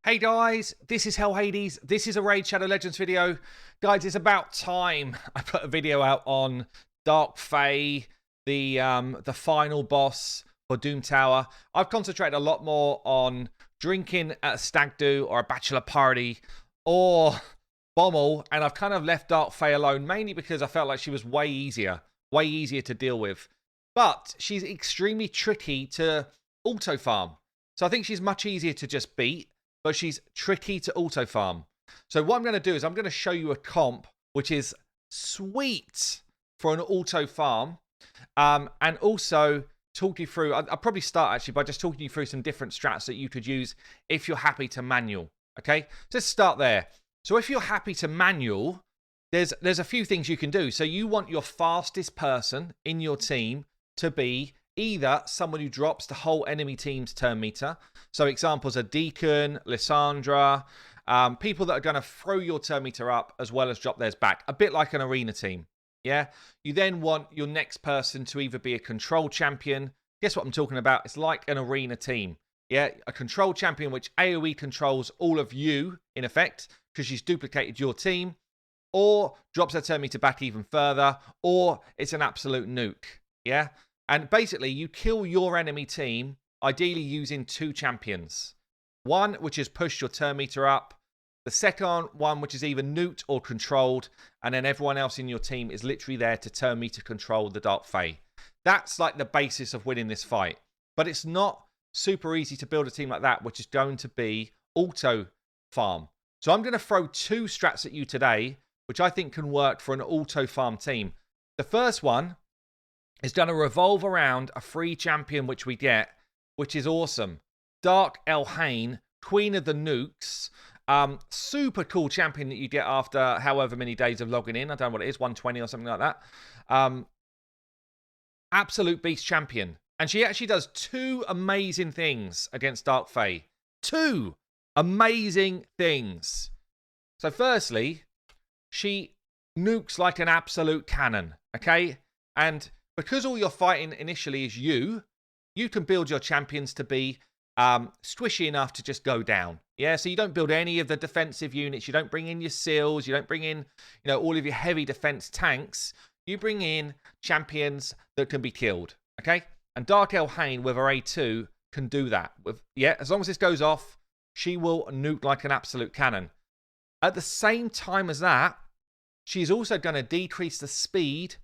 Hey guys, this is Hell Hades. This is a Raid Shadow Legends video. Guys, it's about time I put a video out on Dark Fae, the final boss for Doom Tower. I've concentrated a lot more on drinking at a stag do or a bachelor party or Bommel, and I've kind of left Dark Fae alone, mainly because I felt like she was way easier to deal with. But she's extremely tricky to auto farm. So I think she's much easier to just beat, but she's tricky to auto farm. So what I'm going to do is I'm going to show you a comp which is sweet for an auto farm, and also talk you through. I'll probably start actually by just talking you through some different strats that you could use if you're happy to manual. Okay, so let's start there. So if you're happy to manual, there's a few things you can do. So you want your fastest person in your team to be either someone who drops the whole enemy team's turn meter. So examples are Deacon, Lysandra, people that are going to throw your turn meter up as well as drop theirs back. A bit like an arena team. Yeah. You then want your next person to either be a control champion. Guess what I'm talking about? It's like an arena team. Yeah. A control champion which AoE controls all of you in effect because she's duplicated your team, or drops her turn meter back even further, or it's an absolute nuke. Yeah. And basically, you kill your enemy team, ideally using two champions. One, which is push your turn meter up. The second one, which is either nuked or controlled. And then everyone else in your team is literally there to turn meter control the Dark Fae. That's like the basis of winning this fight. But it's not super easy to build a team like that, which is going to be auto farm. So I'm going to throw two strats at you today, which I think can work for an auto farm team. The first one is going to revolve around a free champion which we get, which is awesome. Dark Elhain, Queen of the Nukes. Super cool champion that you get after however many days of logging in. I don't know what it is, 120 or something like that. Absolute beast champion. And she actually does two amazing things against Dark Fae. Two amazing things. So firstly, she nukes like an absolute cannon, okay? And because all you're fighting initially is you can build your champions to be squishy enough to just go down. Yeah, so you don't build any of the defensive units. You don't bring in your seals. You don't bring in, all of your heavy defense tanks. You bring in champions that can be killed. Okay, and Dark Elhain with her A2 can do that. As long as this goes off, she will nuke like an absolute cannon. At the same time as that, she's also going to decrease the speed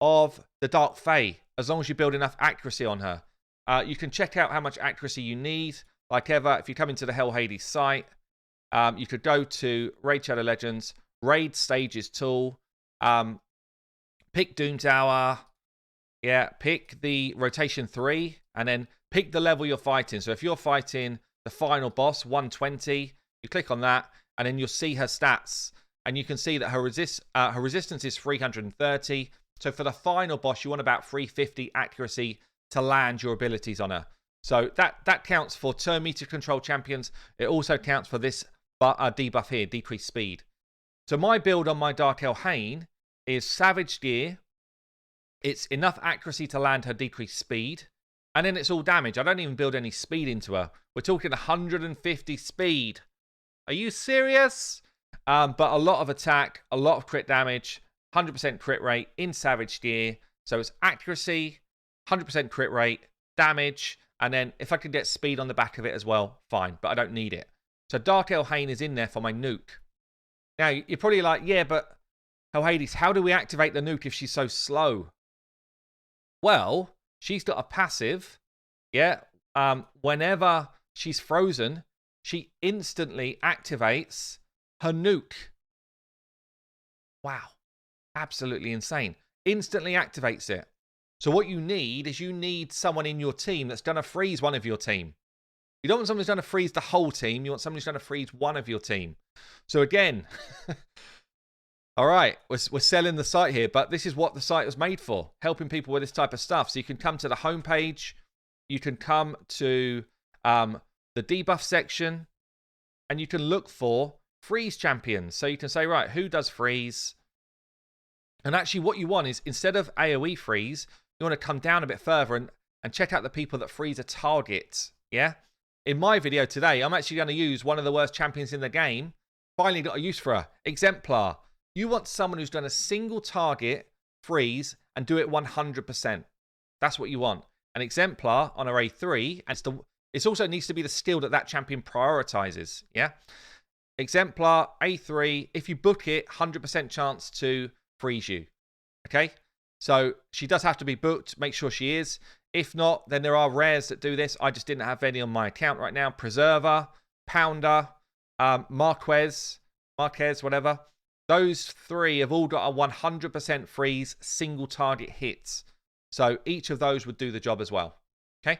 of the Dark Fae, as long as you build enough accuracy on her. You can check out how much accuracy you need. Like ever, if you come into the Hell Hades site, you could go to Raid Shadow Legends, Raid Stages tool, pick Doom Tower, pick the rotation 3, and then pick the level you're fighting. So if you're fighting the final boss, 120, you click on that, and then you'll see her stats. And you can see that her resistance is 330. So for the final boss, you want about 350 accuracy to land your abilities on her. So that counts for turn meter control champions. It also counts for this debuff here, decreased speed. So my build on my Dark Elhain is Savage Gear. It's enough accuracy to land her decreased speed. And then it's all damage. I don't even build any speed into her. We're talking 150 speed. Are you serious? But a lot of attack, a lot of crit damage, 100% crit rate in Savage Gear. So it's accuracy, 100% crit rate, damage, and then if I could get speed on the back of it as well, fine, but I don't need it. So Dark Elhain is in there for my nuke. Now, you're probably like, yeah, but Hell Hades, how do we activate the nuke if she's so slow? Well, she's got a passive, whenever she's frozen, she instantly activates her nuke. Wow. Absolutely insane. Instantly activates it. So what you need is someone in your team that's going to freeze one of your team. You don't want someone who's going to freeze the whole team. You want someone who's going to freeze one of your team. So again, all right, we're selling the site here, but this is what the site was made for, helping people with this type of stuff. So you can come to the homepage. You can come to the debuff section, and you can look for freeze champions. So you can say, right, who does freeze? And actually what you want is, instead of AoE freeze, you want to come down a bit further and check out the people that freeze a target. Yeah? in my video today, I'm actually going to use one of the worst champions in the game. Finally got a use for her. Exemplar. You want someone who's done a single target freeze and do it 100%. That's what you want. An Exemplar on array 3, and it also needs to be the skill that champion prioritizes. Yeah? Exemplar, A3, if you book it, 100% chance to freeze you. Okay? So she does have to be booked. Make sure she is. If not, then there are rares that do this. I just didn't have any on my account right now. Preserver, Pounder, Marquez, whatever. Those 3 have all got a 100% freeze, single target hits. So each of those would do the job as well. Okay?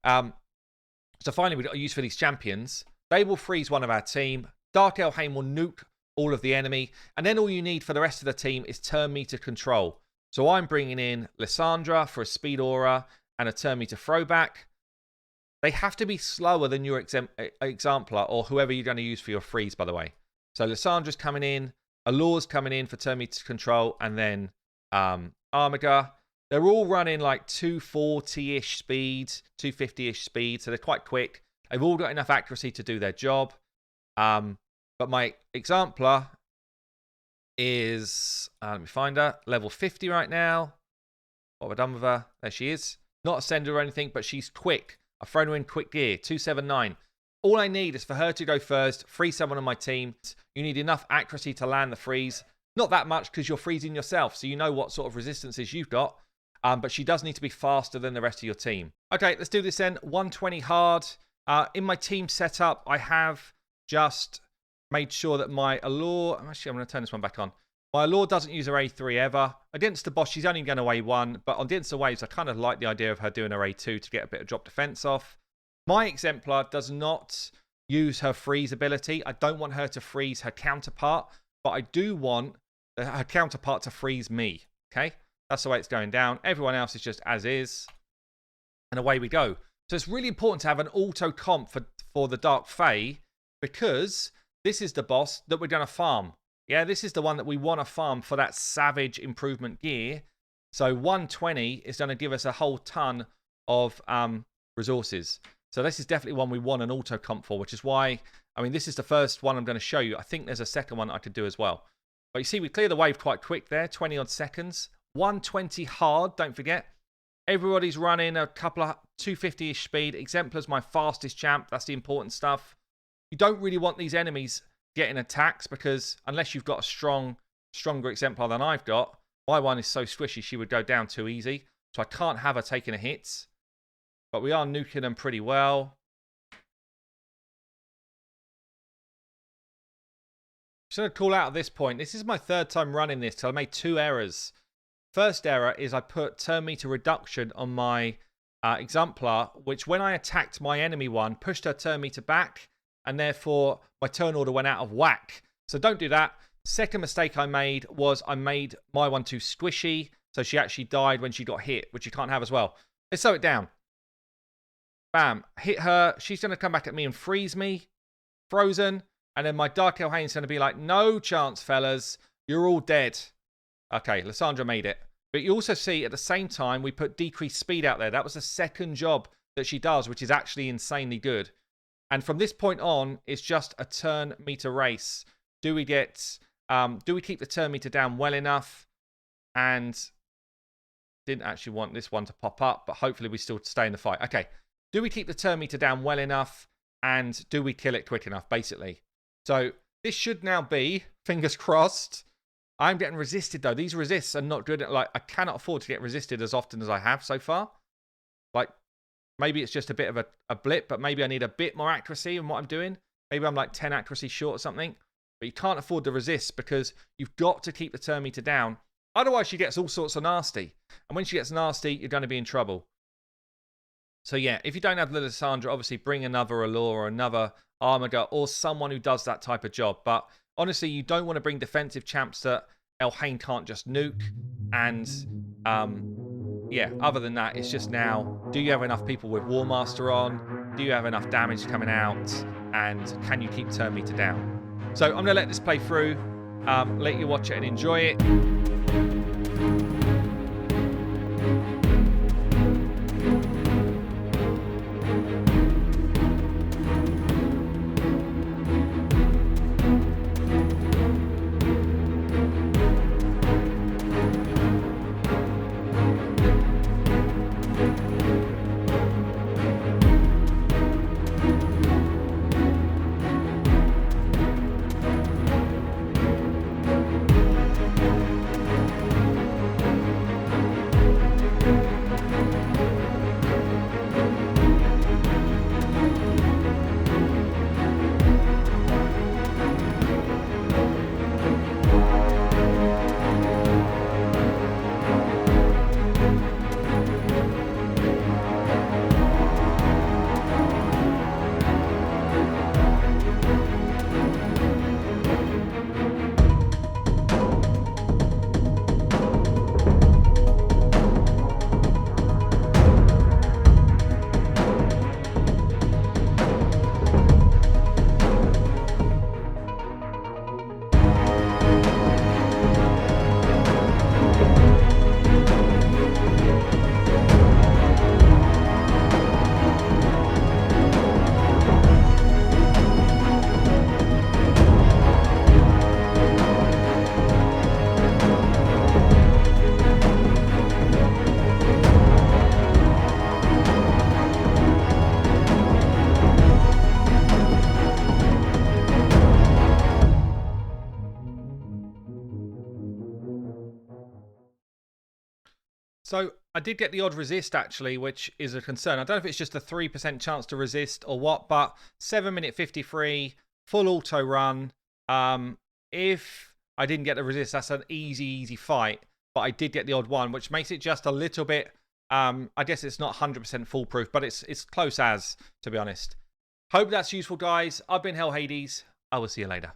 So finally, we've got a use for these champions. They will freeze one of our team. Dark Elhain will nuke all of the enemy. And then all you need for the rest of the team is turn meter control. So I'm bringing in Lysandra for a speed aura and a turn meter throwback. They have to be slower than your Exemplar or whoever you're going to use for your freeze, by the way. So Lysandra's coming in. Allur's coming in for turn meter control. And then Armiger. They're all running like 240-ish speed, 250-ish speed. So they're quite quick. They've all got enough accuracy to do their job. But my Exemplar is, let me find her, level 50 right now. What have I done with her? There she is. Not a sender or anything, but she's quick. I've thrown her in quick gear, 279. All I need is for her to go first, freeze someone on my team. You need enough accuracy to land the freeze. Not that much because you're freezing yourself, so you know what sort of resistances you've got. But she does need to be faster than the rest of your team. Okay, let's do this then. 120 hard. In my team setup, I have just made sure that my Allure... Actually, I'm going to turn this one back on. My Allure doesn't use her A3 ever. Against the boss, she's only going to A1. But against the waves, I kind of like the idea of her doing her A2 to get a bit of drop defense off. My Exemplar does not use her freeze ability. I don't want her to freeze her counterpart. But I do want her counterpart to freeze me. Okay? That's the way it's going down. Everyone else is just as is. And away we go. So it's really important to have an auto comp for the Dark Fae because this is the boss that we're going to farm. Yeah, this is the one that we want to farm for that savage improvement gear. So 120 is going to give us a whole ton of resources. So this is definitely one we want an auto comp for, which is why, I mean, this is the first one I'm going to show you. I think there's a second one I could do as well. But you see, we clear the wave quite quick there, 20 odd seconds. 120 hard, don't forget. Everybody's running a couple of 250-ish speed. Exemplar's my fastest champ. That's the important stuff. You don't really want these enemies getting attacks because unless you've got a stronger Exemplar than I've got, my one is so squishy she would go down too easy. So I can't have her taking a hit. But we are nuking them pretty well. Just going to call out at this point. This is my 3rd time running this, so I made 2 errors. First error is I put turn meter reduction on my Exemplar, which when I attacked my enemy one, pushed her turn meter back, and therefore my turn order went out of whack. So don't do that. Second mistake I made was I made my one too squishy, so she actually died when she got hit, which you can't have as well. Let's slow it down. Bam. Hit her. She's going to come back at me and freeze me. Frozen. And then my Dark Elhain's going to be like, no chance, fellas. You're all dead. Okay, Lysandra made it. But you also see at the same time, we put decreased speed out there. That was the second job that she does, which is actually insanely good. And from this point on, it's just a turn meter race. Do we keep the turn meter down well enough? And didn't actually want this one to pop up, but hopefully we still stay in the fight. Okay, do we keep the turn meter down well enough? And do we kill it quick enough, basically? So this should now be, fingers crossed. I'm getting resisted, though. These resists are not good. Like, I cannot afford to get resisted as often as I have so far. Like, maybe it's just a bit of a blip, but maybe I need a bit more accuracy in what I'm doing. Maybe I'm like 10 accuracy short or something. But you can't afford to resist because you've got to keep the turn meter down. Otherwise, she gets all sorts of nasty. And when she gets nasty, you're going to be in trouble. So yeah, if you don't have Lysandra, obviously bring another Allure or another Armiger or someone who does that type of job. But honestly, you don't want to bring defensive champs that Elhain can't just nuke. And yeah, other than that, it's just now, do you have enough people with War Master on? Do you have enough damage coming out? And can you keep turn meter down? So I'm going to let this play through, let you watch it and enjoy it. So I did get the odd resist actually, which is a concern. I don't know if it's just a 3% chance to resist or what, but 7-minute 53, full auto run. If I didn't get the resist, that's an easy fight. But I did get the odd one, which makes it just a little bit. I guess it's not 100% foolproof, but it's close as, to be honest. Hope that's useful, guys. I've been Hell Hades. I will see you later.